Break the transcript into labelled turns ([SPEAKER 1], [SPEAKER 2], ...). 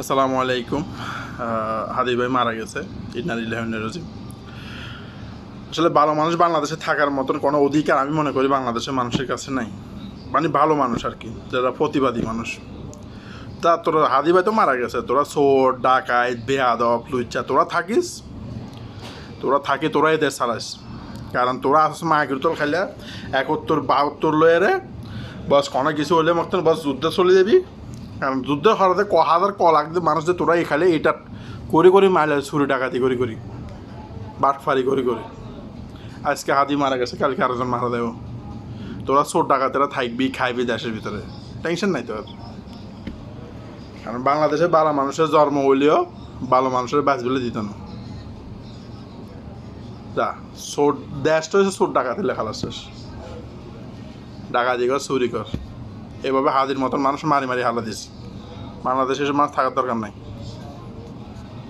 [SPEAKER 1] আসসালামু আলাইকুম। হাদি ভাই মারা গেছে, ইন্না লিল্লাহি ওয়া ইন্না ইলাইহি রাজিউন। আসলে ভালো মানুষ বাংলাদেশে থাকার মতন কোনো অধিকার আমি মনে করি বাংলাদেশের মানুষের কাছে নাই। মানে ভালো মানুষ আর কি, যারা প্রতিবাদী মানুষ। তা তোরা হাদি ভাই তো মারা গেছে, তোরা চোর ডাকাত বেয়াদব লুচ্চা তোরা থাকি তোরা এদের চালাইস। কারণ তোরা আসছ মায়ের তোর খাইলে 71-72 লয়ে বস কোনো কিছু হলে মতন বস যুদ্ধে চলে যাবি। কারণ যুদ্ধ হওয়াতে হাজার লাখ মানুষ যে তোরা এখানে এটা করে মাইলে চুরি ডাকাতি করি বাটফারি করি আজকে হাদি মারা গেছে, কালকে আরেকজন মারা দেব। তোরা চোর ডাকাতেরা থাকবি খাইবি দেশের ভিতরে, টেনশন নাই তোর। কারণ বাংলাদেশে ভালো মানুষের জন্ম হইলেও ভালো মানুষের বাঁচ বলে দিত না। যা চোর দেশটা হচ্ছে চোর ডাকাতি লেখা শেষ। ডাকাতি কর চুরি কর, এভাবে হাদির মতন মানুষ মারি হালা দিস। বাংলাদেশে মানুষ থাকার দরকার নাই।